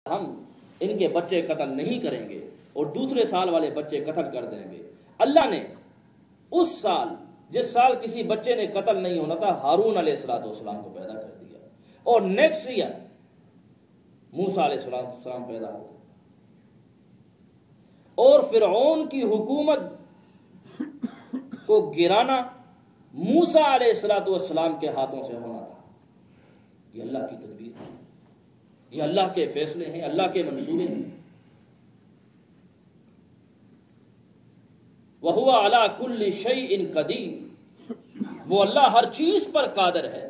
ہم ان کے بچے قتل نہیں کریں گے اور دوسرے سال والے بچے قتل کر دیں گے۔ اللہ نے اس سال جس سال کسی بچے نے قتل نہیں ہونا تھا ہارون علیہ السلام کو پیدا کر دیا، اور نیکسٹ ایئر موسیٰ علیہ السلام پیدا ہو، اور فرعون کی حکومت کو گرانا موسیٰ علیہ السلام کے ہاتھوں سے ہونا تھا۔ یہ اللہ کی تدبیر ہے، یہ اللہ کے فیصلے ہیں، اللہ کے منصوبے ہیں۔ وَهُوَ عَلَى كُلِّ شَيْءٍ قَدِيرٌ، وہ اللہ ہر چیز پر قادر ہے۔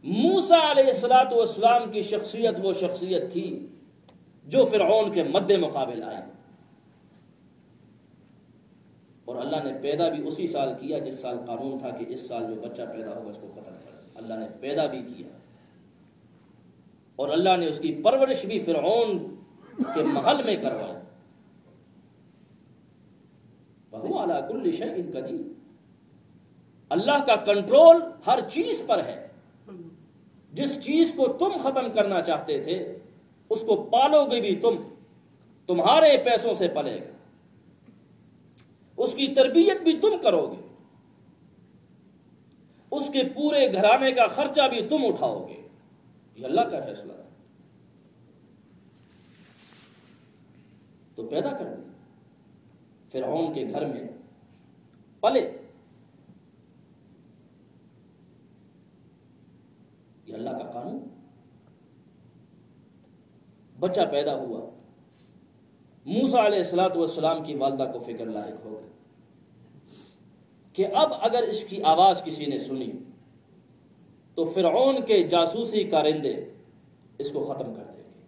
موسیٰ علیہ السلام کی شخصیت وہ شخصیت تھی جو فرعون کے مد مقابل آئی، اور اللہ نے پیدا بھی اسی سال کیا جس سال قانون تھا کہ اس سال جو بچہ پیدا ہوگا اس کو قتل کر دیں۔ اللہ نے پیدا بھی کیا، اور اللہ نے اس کی پرورش بھی فرعون کے محل میں کروائی۔ وَهُوَ عَلَى كُلِّ شَيْءٍ قَدِيرٌ، اللہ کا کنٹرول ہر چیز پر ہے۔ جس چیز کو تم ختم کرنا چاہتے تھے اس کو پالو گے بھی تم، تمہارے پیسوں سے پلے گا، اس کی تربیت بھی تم کرو گے، اس کے پورے گھرانے کا خرچہ بھی تم اٹھاؤ گے۔ یہ اللہ کا فیصلہ ہے۔ تو پیدا کر دیا، فرعون کے گھر میں پلے، یہ اللہ کا قانون۔ بچہ پیدا ہوا، موسیٰ علیہ السلام کی والدہ کو فکر لاحق ہو گئی کہ اب اگر اس کی آواز کسی نے سنی تو فرعون کے جاسوسی کارندے اس کو ختم کر دیں گے۔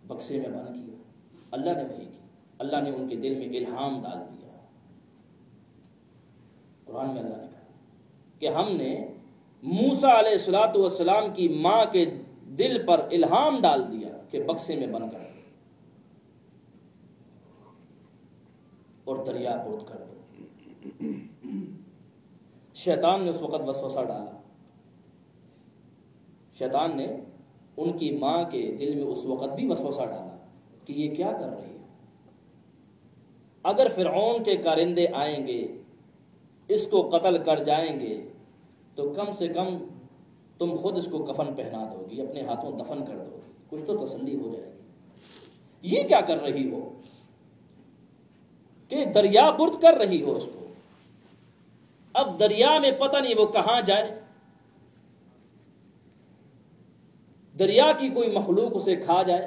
بکسے میں بند کیا، اللہ نے وحی کی، اللہ نے ان کے دل میں الہام ڈال دیا۔ قرآن میں اللہ نے کہا کہ ہم نے موسیٰ علیہ السلام کی ماں کے دل پر الہام ڈال دیا کہ بکسے میں بند کر دو اور دریا برد کر دو۔ شیطان نے اس وقت وسوسہ ڈالا، شیطان نے ان کی ماں کے دل میں اس وقت بھی وسوسہ ڈالا کہ یہ کیا کر رہی ہے، اگر فرعون کے کارندے آئیں گے اس کو قتل کر جائیں گے تو کم سے کم تم خود اس کو کفن پہنا دو گی، اپنے ہاتھوں دفن کر دو گی، کچھ تو تسلی ہو جائے گی۔ یہ کیا کر رہی ہو کہ دریا برد کر رہی ہو اس کو، اب دریا میں پتہ نہیں وہ کہاں جائے، دریا کی کوئی مخلوق اسے کھا جائے،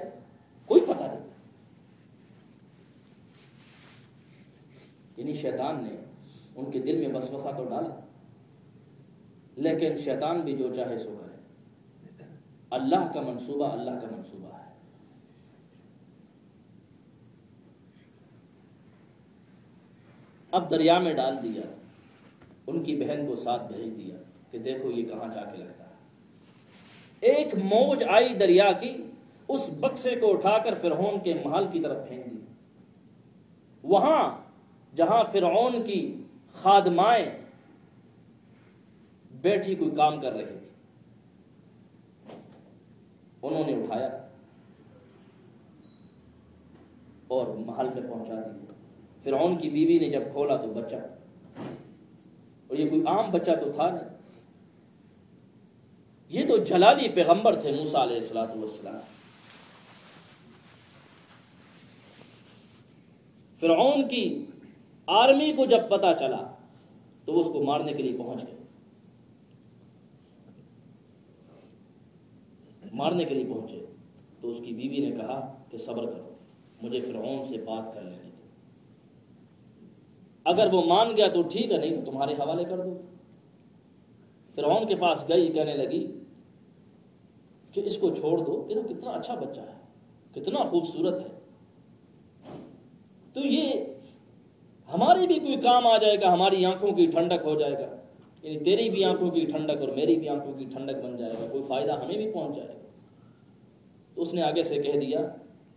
کوئی پتہ نہیں۔ یعنی شیطان نے ان کے دل میں وسوسہ تو ڈالا، لیکن شیطان بھی جو چاہے سو کرے، اللہ کا منصوبہ اللہ کا منصوبہ ہے۔ اب دریا میں ڈال دیا، ان کی بہن کو ساتھ بھیج دیا کہ دیکھو یہ کہاں جا کے لگتا ہے۔ ایک موج آئی دریا کی، اس بکسے کو اٹھا کر فرعون کے محل کی طرف پھینک دی۔ وہاں جہاں فرعون کی خادمائیں بیٹھی کوئی کام کر رہی تھی، انہوں نے اٹھایا اور محل میں پہنچا دیا۔ فرعون کی بیوی نے جب کھولا تو بچہ، اور یہ کوئی عام بچہ تو تھا نہیں، یہ تو جلالی پیغمبر تھے موسیٰ علیہ السلام۔ فرعون کی آرمی کو جب پتہ چلا تو وہ اس کو مارنے کے لیے پہنچ گئے، مارنے کے لیے پہنچے تو اس کی بیوی نے کہا کہ صبر کرو، مجھے فرعون سے بات کر لینے دو، اگر وہ مان گیا تو ٹھیک ہے، نہیں تو تمہارے حوالے کر دو۔ فرعون کے پاس گئی، کہنے لگی کہ اس کو چھوڑ دو، یہ تو کتنا اچھا بچہ ہے، کتنا خوبصورت ہے، تو یہ ہماری بھی کوئی کام آ جائے گا، ہماری آنکھوں کی ٹھنڈک ہو جائے گا، یعنی تیری بھی آنکھوں کی ٹھنڈک اور میری بھی آنکھوں کی ٹھنڈک بن جائے گا، کوئی فائدہ ہمیں بھی پہنچ جائے گا۔ تو اس نے آگے سے کہہ دیا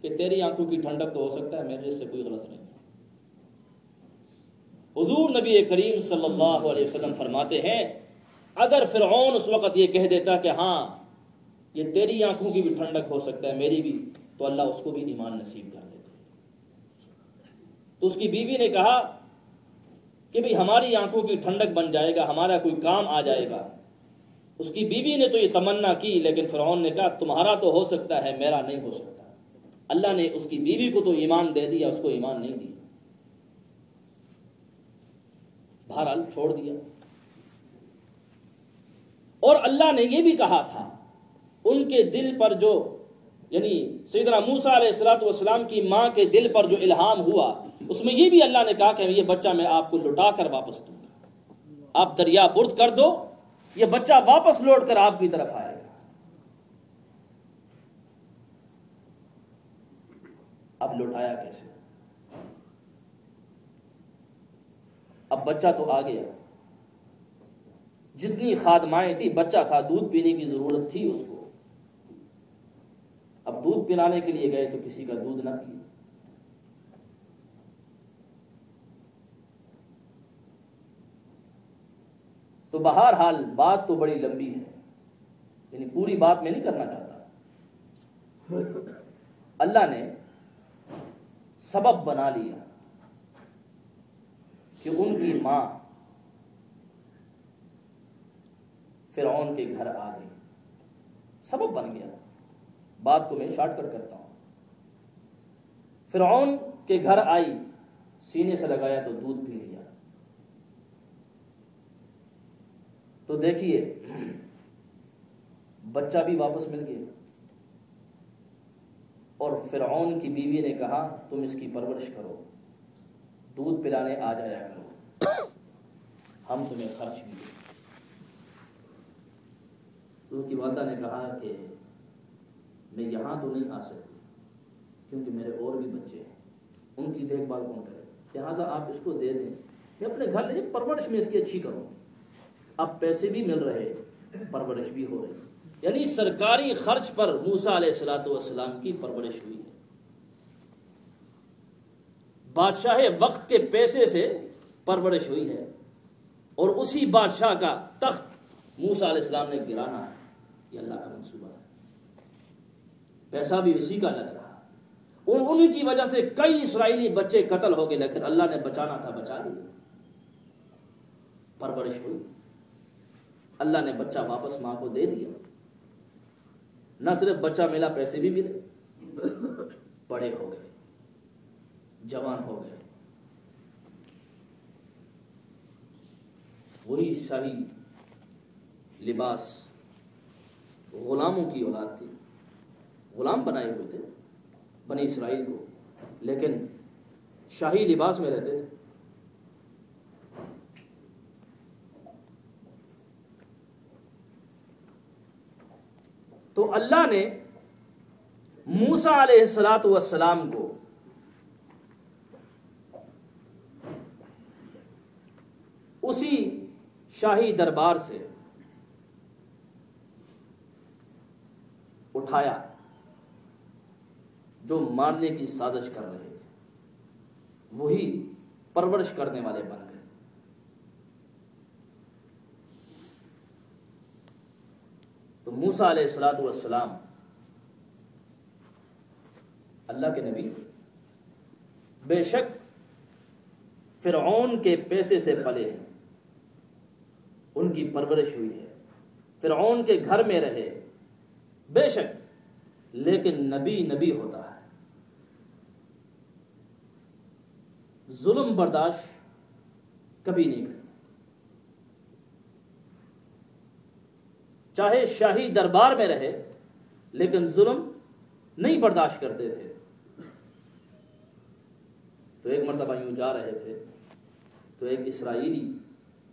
کہ تیری آنکھوں کی ٹھنڈک تو ہو سکتا ہے، مجھے اس سے کوئی غرض نہیں۔ حضور نبی کریم صلی اللہ علیہ وسلم فرماتے ہیں اگر فرعون اس وقت یہ کہہ دیتا کہ ہاں یہ تیری آنکھوں کی بھی ٹھنڈک ہو سکتا ہے، میری بھی، تو اللہ اس کو بھی ایمان نصیب کر دیتے۔ تو اس کی بیوی نے کہا کہ بھئی ہماری آنکھوں کی ٹھنڈک بن جائے گا، ہمارا کوئی کام آ جائے گا۔ اس کی بیوی نے تو یہ تمنا کی، لیکن فرعون نے کہا تمہارا تو ہو سکتا ہے، میرا نہیں ہو سکتا۔ اللہ نے اس کی بیوی کو تو ایمان دے دیا، اس کو ایمان نہیں دیا، بہرحال چھوڑ دیا۔ اور اللہ نے یہ بھی کہا تھا ان کے دل پر جو، یعنی سیدنا موسیٰ علیہ السلام کی ماں کے دل پر جو الہام ہوا، اس میں یہ بھی اللہ نے کہا کہ یہ بچہ میں آپ کو لٹا کر واپس دوں گا، آپ دریا برد کر دو، یہ بچہ واپس لوٹ کر آپ کی طرف آئے گا۔ اب لوٹایا کیسے؟ اب بچہ تو آ گیا، جتنی خادمائیں تھی، بچہ تھا، دودھ پینے کی ضرورت تھی اس کو۔ اب دودھ پلانے کے لیے گئے تو کسی کا دودھ نہ پیا۔ تو بہرحال بات تو بڑی لمبی ہے، یعنی پوری بات میں نہیں کرنا چاہتا۔ اللہ نے سبب بنا لیا کہ ان کی ماں فرعون کے گھر آ گئی، سبب بن گیا۔ بات کو میں شارٹ کٹ کرتا ہوں۔ فرعون کے گھر آئی، سینے سے لگایا تو دودھ پی لیا۔ تو دیکھیے بچہ بھی واپس مل گیا، اور فرعون کی بیوی نے کہا تم اس کی پرورش کرو، دودھ پلانے آ جایا کرو، ہم تمہیں خرچ بھی دیں۔ تو اس کی والدہ نے کہا کہ میں یہاں تو نہیں آ سکتی کیونکہ میرے اور بھی بچے ہیں، ان کی دیکھ بھال کون کرے، لہٰذا آپ اس کو دے دیں، میں اپنے گھر لے، پرورش میں اس کی اچھی کروں۔ اب پیسے بھی مل رہے، پرورش بھی ہو رہی، یعنی سرکاری خرچ پر موسیٰ علیہ السلام کی پرورش ہوئی ہے۔ بادشاہ وقت کے پیسے سے پرورش ہوئی ہے، اور اسی بادشاہ کا تخت موسیٰ علیہ السلام نے گرانا ہے، یہ اللہ کا منصوبہ ہے۔ پیسہ بھی اسی کا لگ رہا، انہی کی وجہ سے کئی اسرائیلی بچے قتل ہو گئے، لیکن اللہ نے بچانا تھا بچا لیا، پرورش ہوئی۔ اللہ نے بچہ واپس ماں کو دے دیا، نہ صرف بچہ ملا، پیسے بھی ملے، بڑے ہو گئے، جوان ہو گئے۔ وہی شاہی لباس، غلاموں کی اولاد تھی، غلام بنائے ہوئے تھے بنی اسرائیل کو، لیکن شاہی لباس میں رہتے تھے۔ تو اللہ نے موسیٰ علیہ السلام کو اسی شاہی دربار سے اٹھایا جو مارنے کی سازش کر رہے تھے، وہی پرورش کرنے والے بن گئے۔ تو موسیٰ علیہ السلام اللہ کے نبی، بے شک فرعون کے پیسے سے پلے ہیں، ان کی پرورش ہوئی ہے، فرعون کے گھر میں رہے، بے شک، لیکن نبی نبی ہوتا ہے، ظلم برداشت کبھی نہیں کرتا، چاہے شاہی دربار میں رہے لیکن ظلم نہیں برداشت کرتے تھے۔ تو ایک مرتبہ یوں جا رہے تھے تو ایک اسرائیلی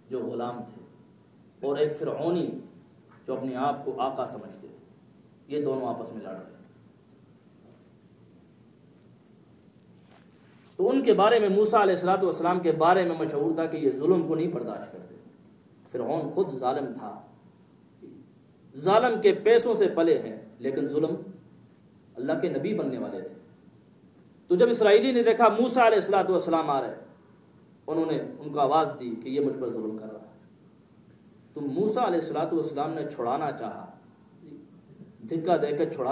جو غلام تھے اور ایک فرعونی جو اپنے آپ کو آقا سمجھتے تھے، یہ دونوں آپس میں لڑ رہے۔ تو ان کے بارے میں موسیٰ علیہ السلام کے بارے میں مشہور تھا کہ یہ ظلم کو نہیں برداشت کرتے۔ فرعون خود ظالم تھا، ظالم کے پیسوں سے پلے ہیں، لیکن ظلم، اللہ کے نبی بننے والے تھے۔ تو جب اسرائیلی نے دیکھا موسیٰ علیہ السلام آ رہے، انہوں نے ان کو آواز دی کہ یہ مجھ پر ظلم کر رہا ہے۔ تو موسیٰ علیہ السلام نے چھڑانا چاہا، دھکا دے کر چھڑا